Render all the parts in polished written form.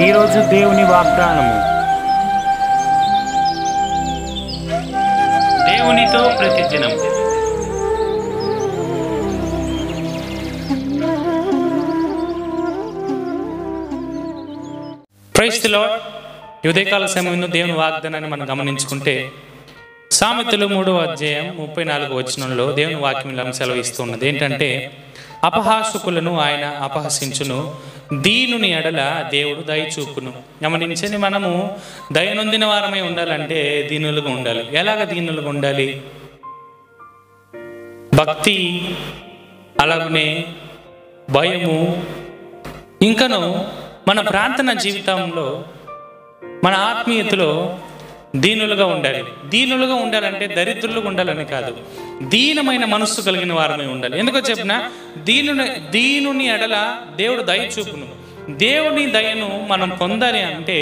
ఈరోజు దేవుని వాగ్దానము. దేవునితో ప్రతిదినం. Praise the Lord. ఉదయకాల సమయంలో దేవుని వాగ్దానాన్ని మనం గమనించుకుంటే సామెతలు 3వ అధ్యాయం 34వ వచనంలో దేవుని వాక్యం సెలవిస్తున్నది ఏంటంటే, అపహాసకులను ఆయన అపహసించును, దీనుని ఎడల దేవుడు దయ చూపును. గమనించని మనము దయనొందిన వారమై ఉండాలంటే దీనులుగా ఉండాలి. ఎలాగ దీనులుగా ఉండాలి? భక్తి, అలాగనే భయము, ఇంకను మన ప్రార్థన జీవితంలో, మన ఆత్మీయతలో దీనులుగా ఉండాలి. దీనులుగా ఉండాలంటే దరిద్రులుగా ఉండాలని కాదు, దీనమైన మనస్సు కలిగిన వారమే ఉండాలి. ఎందుకో చెప్పిన, దీనుని ఎడల దేవుడు దయ చూపును. దేవుని దయను మనం పొందాలి అంటే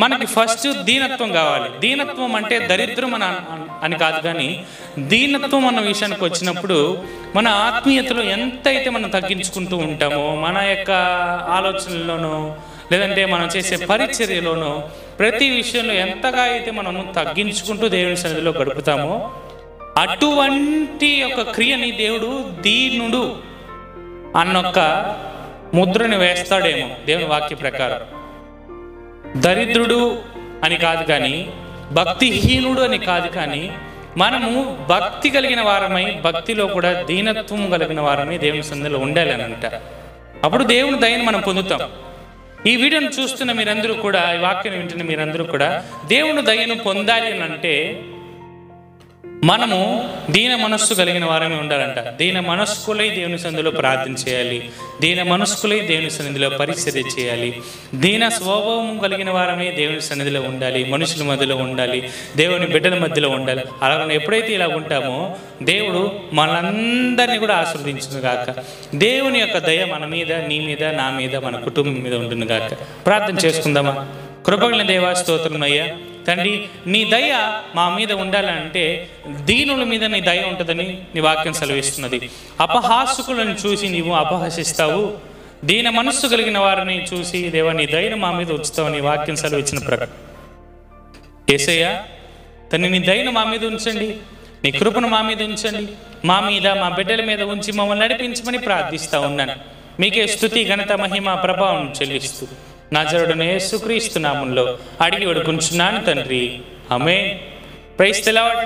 మనకి ఫస్ట్ దీనత్వం కావాలి. దీనత్వం అంటే దరిద్రం అని కాదు, కానీ దీనత్వం అన్న విషయానికి వచ్చినప్పుడు మన ఆత్మీయతలో ఎంతైతే మనం తగ్గించుకుంటూ ఉంటామో, మన యొక్క ఆలోచనల్లోనూ లేదంటే మనం చేసే పరిచర్యలోనూ ప్రతి విషయంలో ఎంతగా అయితే మనం తగ్గించుకుంటూ దేవుని సన్నిధిలో గడుపుతామో, అటువంటి ఒక క్రియని దేవుడు దీనుడు అన్నొక్క ముద్రని వేస్తాడేమో దేవుని వాక్య ప్రకారం. దరిద్రుడు అని కాదు కానీ, భక్తిహీనుడు అని కాదు కానీ, మనము భక్తి కలిగిన వారమై, భక్తిలో కూడా దీనత్వం కలిగిన వారమై దేవుని సన్నిధిలో ఉండాలి అని అంట. అప్పుడు దేవుని దయను మనం పొందుతాం. ఈ వీడియోను చూస్తున్న మీరందరూ కూడా, ఈ వాక్యం వింటున్న మీరందరూ కూడా దేవుని దయను పొందాలి అని అంటే మనము దీన మనస్సు కలిగిన వారమే ఉండాలంట. దీన మనస్కులై దేవుని సన్నిధిలో ప్రార్థన చేయాలి, దీన మనస్కులై దేవుని సన్నిధిలో పరిచర్య చేయాలి, దీన స్వభావం కలిగిన వారమే దేవుని సన్నిధిలో ఉండాలి, మనుషుల మధ్యలో ఉండాలి, దేవుని బిడ్డల మధ్యలో ఉండాలి. అలాగే ఎప్పుడైతే ఇలా ఉంటామో దేవుడు మనందరినీ కూడా ఆశీర్వదించును గాక. దేవుని యొక్క దయ మన మీద, నీ మీద, నా మీద, మన కుటుంబం మీద ఉంటుంది గాక. ప్రార్థన చేసుకుందామా? కృపగల దేవా, స్తోత్రమయ్యా తండ్రి, నీ దయ మా మీద ఉండాలంటే దీనుల మీద నీ దయ ఉంటుందని నీ వాక్యం సెలవిస్తున్నది. అపహాసకులను చూసి నీవు అపహసిస్తావు, దీన మనస్సు కలిగిన వారిని చూసి దేవా నీ దయను మా మీద ఉంచుతావు నీ వాక్యం సెలవిచ్చిన ప్రకారం. యేసయ్య తను నీ దయను మా మీద ఉంచండి, నీ కృపను మా మీద ఉంచండి, మా మీద, మా బిడ్డల మీద ఉంచి మమ్మల్ని నడిపించమని ప్రార్థిస్తూ ఉన్నాను. మీకే స్తుతి, ఘనత, మహిమ, ప్రభావం చెల్లిస్తూ నజరుడైన యేసుక్రీస్తు నామములో అడిగి వేడుకొంచున్నాను తండ్రి. ఆమేన్. Praise the lord.